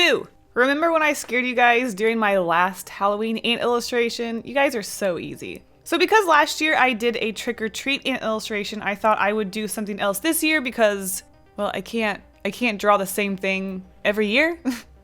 Boo! Remember when I scared you guys during my last Halloween ant illustration? You guys are so easy. So because last year I did a trick-or-treat ant illustration, I thought I would do something else this year because, well, I can't draw the same thing every year.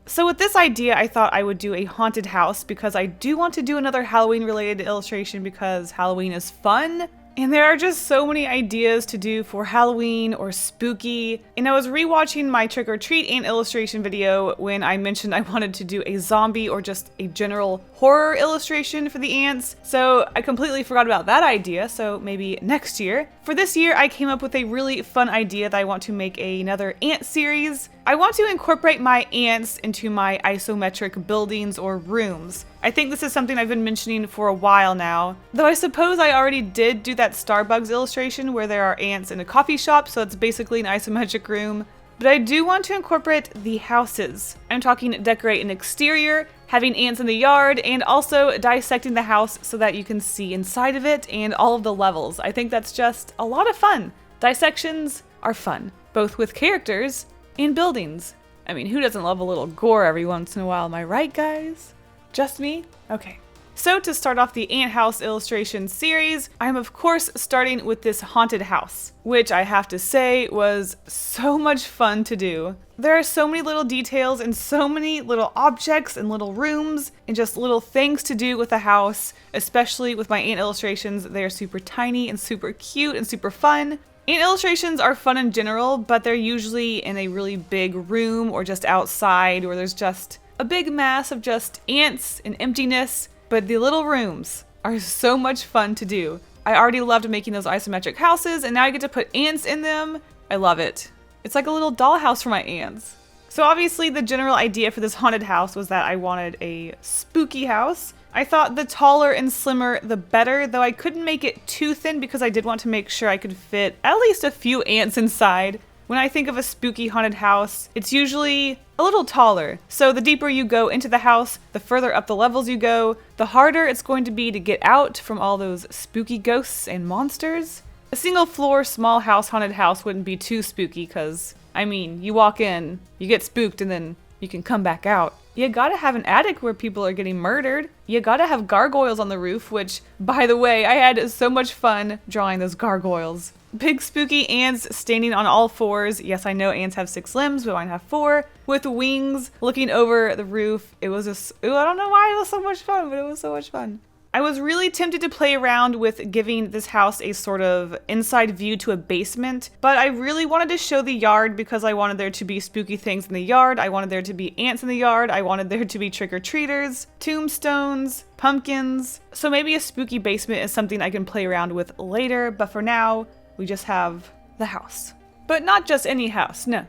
So with this idea, I thought I would do a haunted house because I do want to do another Halloween related illustration because Halloween is fun. And there are just so many ideas to do for Halloween or spooky. And I was rewatching my trick-or-treat ant illustration video when I mentioned I wanted to do a zombie or just a general horror illustration for the ants. So I completely forgot about that idea, so maybe next year. For this year, I came up with a really fun idea that I want to make another ant series. I want to incorporate my ants into my isometric buildings or rooms. I think this is something I've been mentioning for a while now, though I suppose I already did do that Starbucks illustration where there are ants in a coffee shop, so it's basically an isometric room. But I do want to incorporate the houses. I'm talking decorate an exterior, having ants in the yard, and also dissecting the house so that you can see inside of it and all of the levels. I think that's just a lot of fun. Dissections are fun, both with characters and buildings. I mean, who doesn't love a little gore every once in a while, am I right, guys? Just me? Okay. So to start off the ant house illustration series, I'm of course starting with this haunted house, which I have to say was so much fun to do. There are so many little details and so many little objects and little rooms and just little things to do with the house, especially with my ant illustrations. They are super tiny and super cute and super fun. Ant illustrations are fun in general, but they're usually in a really big room or just outside where there's just a big mass of just ants and emptiness. But the little rooms are so much fun to do. I already loved making those isometric houses, and now I get to put ants in them. I love it. It's like a little dollhouse for my ants. So obviously the general idea for this haunted house was that I wanted a spooky house. I thought the taller and slimmer the better, though I couldn't make it too thin because I did want to make sure I could fit at least a few ants inside. When I think of a spooky haunted house, it's usually a little taller. So the deeper you go into the house, the further up the levels you go, the harder it's going to be to get out from all those spooky ghosts and monsters. A single floor, small house, haunted house wouldn't be too spooky because, I mean, you walk in, you get spooked, and then you can come back out. You gotta have an attic where people are getting murdered. You gotta have gargoyles on the roof, which, by the way, I had so much fun drawing those gargoyles. Big spooky ants standing on all fours. Yes, I know ants have 6 limbs, but mine have 4. With wings looking over the roof. It was just, I don't know why it was so much fun, but it was so much fun. I was really tempted to play around with giving this house a sort of inside view to a basement, but I really wanted to show the yard because I wanted there to be spooky things in the yard. I wanted there to be ants in the yard. I wanted there to be trick-or-treaters, tombstones, pumpkins. So maybe a spooky basement is something I can play around with later, but for now, we just have the house. But not just any house. No.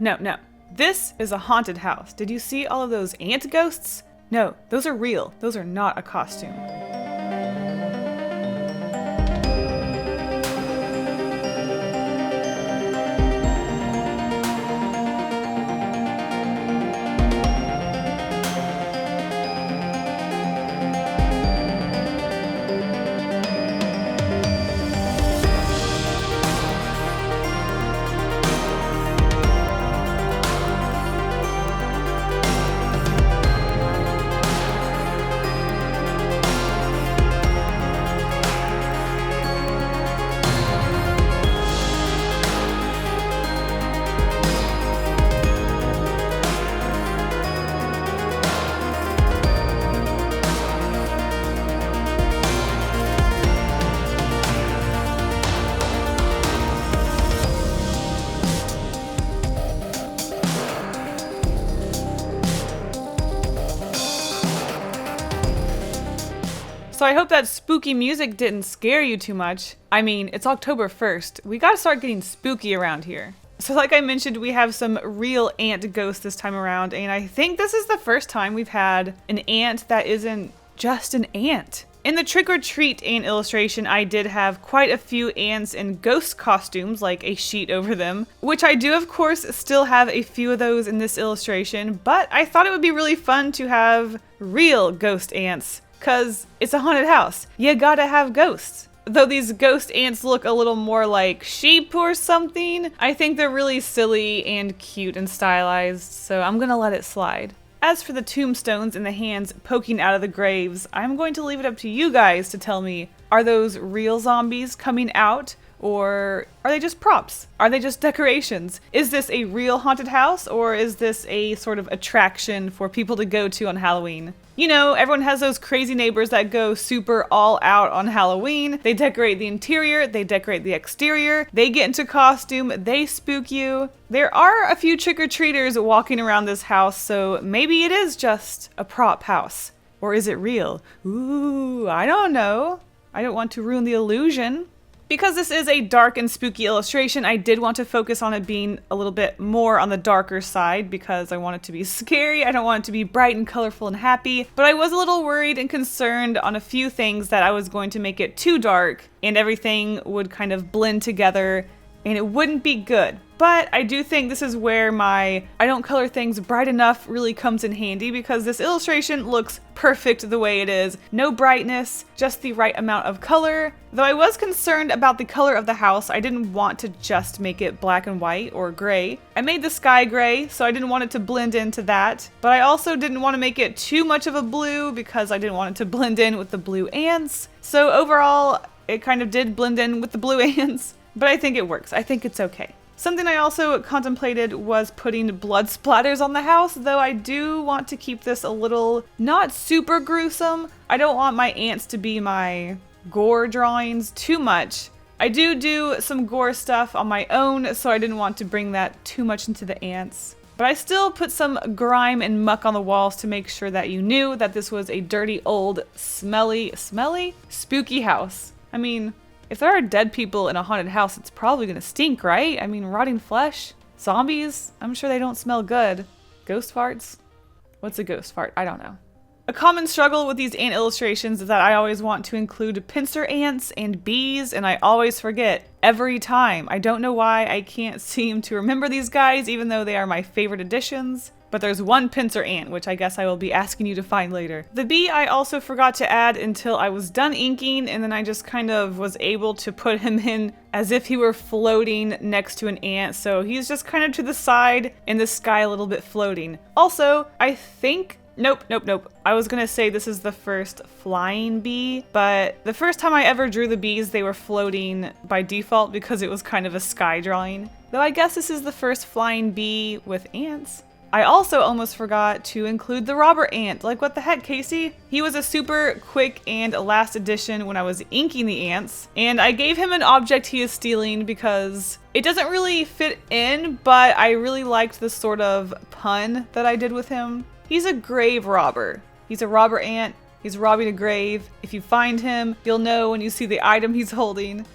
This is a haunted house. Did you see all of those ant ghosts? No, those are real. Those are not a costume. So I hope that spooky music didn't scare you too much. I mean, it's October 1st. We gotta start getting spooky around here. So like I mentioned, we have some real ant ghosts this time around, and I think this is the first time we've had an ant that isn't just an ant. In the trick-or-treat ant illustration, I did have quite a few ants in ghost costumes, like a sheet over them, which I do of course still have a few of those in this illustration, but I thought it would be really fun to have real ghost ants. Cause it's a haunted house. You gotta have ghosts. Though these ghost ants look a little more like sheep or something, I think they're really silly and cute and stylized, so I'm gonna let it slide. As for the tombstones and the hands poking out of the graves, I'm going to leave it up to you guys to tell me, are those real zombies coming out? Or are they just props? Are they just decorations? Is this a real haunted house, or is this a sort of attraction for people to go to on Halloween? You know, everyone has those crazy neighbors that go super all out on Halloween. They decorate the interior, they decorate the exterior, they get into costume, they spook you. There are a few trick-or-treaters walking around this house, so maybe it is just a prop house. Or is it real? Ooh, I don't know. I don't want to ruin the illusion. Because this is a dark and spooky illustration, I did want to focus on it being a little bit more on the darker side because I want it to be scary. I don't want it to be bright and colorful and happy, but I was a little worried and concerned on a few things that I was going to make it too dark and everything would kind of blend together and it wouldn't be good. But I do think this is where my I don't color things bright enough really comes in handy because this illustration looks perfect the way it is. No brightness, just the right amount of color. Though I was concerned about the color of the house, I didn't want to just make it black and white or gray. I made the sky gray, so I didn't want it to blend into that. But I also didn't want to make it too much of a blue because I didn't want it to blend in with the blue ants. So overall, it kind of did blend in with the blue ants. But I think it works. I think it's okay. Something I also contemplated was putting blood splatters on the house, though I do want to keep this a little not super gruesome. I don't want my ants to be my gore drawings too much. I do some gore stuff on my own, so I didn't want to bring that too much into the ants. But I still put some grime and muck on the walls to make sure that you knew that this was a dirty, old, smelly, spooky house. I mean, if there are dead people in a haunted house, it's probably gonna stink, right? I mean, rotting flesh? Zombies? I'm sure they don't smell good. Ghost farts? What's a ghost fart? I don't know. A common struggle with these ant illustrations is that I always want to include pincer ants and bees, and I always forget every time. I don't know why I can't seem to remember these guys, even though they are my favorite additions. But there's one pincer ant, which I guess I will be asking you to find later. The bee I also forgot to add until I was done inking, and then I just kind of was able to put him in as if he were floating next to an ant, so he's just kind of to the side in the sky a little bit floating. Also, I think Nope. I was gonna say this is the first flying bee, but the first time I ever drew the bees, they were floating by default because it was kind of a sky drawing. Though I guess this is the first flying bee with ants. I also almost forgot to include the robber ant. Like, what the heck, Kasey? He was a super quick and last addition when I was inking the ants, and I gave him an object he is stealing because it doesn't really fit in, but I really liked the sort of pun that I did with him. He's a grave robber. He's a robber ant. He's robbing a grave. If you find him, you'll know when you see the item he's holding.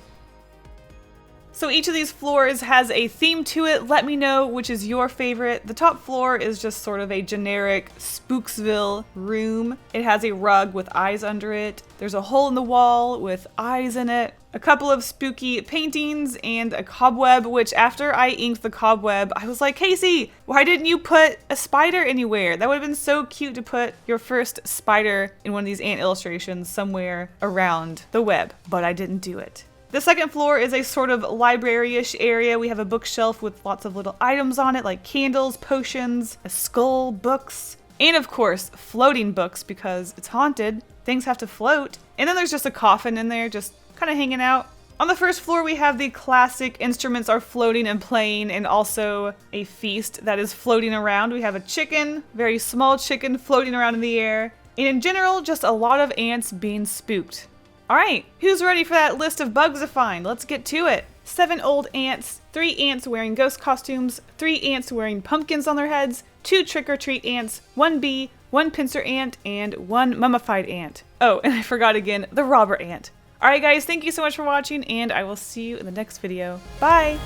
So each of these floors has a theme to it. Let me know which is your favorite. The top floor is just sort of a generic Spooksville room. It has a rug with eyes under it. There's a hole in the wall with eyes in it. A couple of spooky paintings and a cobweb, which after I inked the cobweb, I was like, Kasey, why didn't you put a spider anywhere? That would have been so cute to put your first spider in one of these ant illustrations somewhere around the web, but I didn't do it. The second floor is a sort of library-ish area. We have a bookshelf with lots of little items on it, like candles, potions, a skull, books, and of course, floating books because it's haunted. Things have to float. And then there's just a coffin in there, just kind of hanging out. On the first floor, we have the classic instruments are floating and playing, and also a feast that is floating around. We have a chicken, very small chicken floating around in the air. And in general, just a lot of ants being spooked. All right, who's ready for that list of bugs to find? Let's get to it. 7 old ants, 3 ants wearing ghost costumes, 3 ants wearing pumpkins on their heads, 2 trick-or-treat ants, 1 bee, 1 pincer ant, and 1 mummified ant. Oh, and I forgot again, the robber ant. All right, guys, thank you so much for watching, and I will see you in the next video. Bye!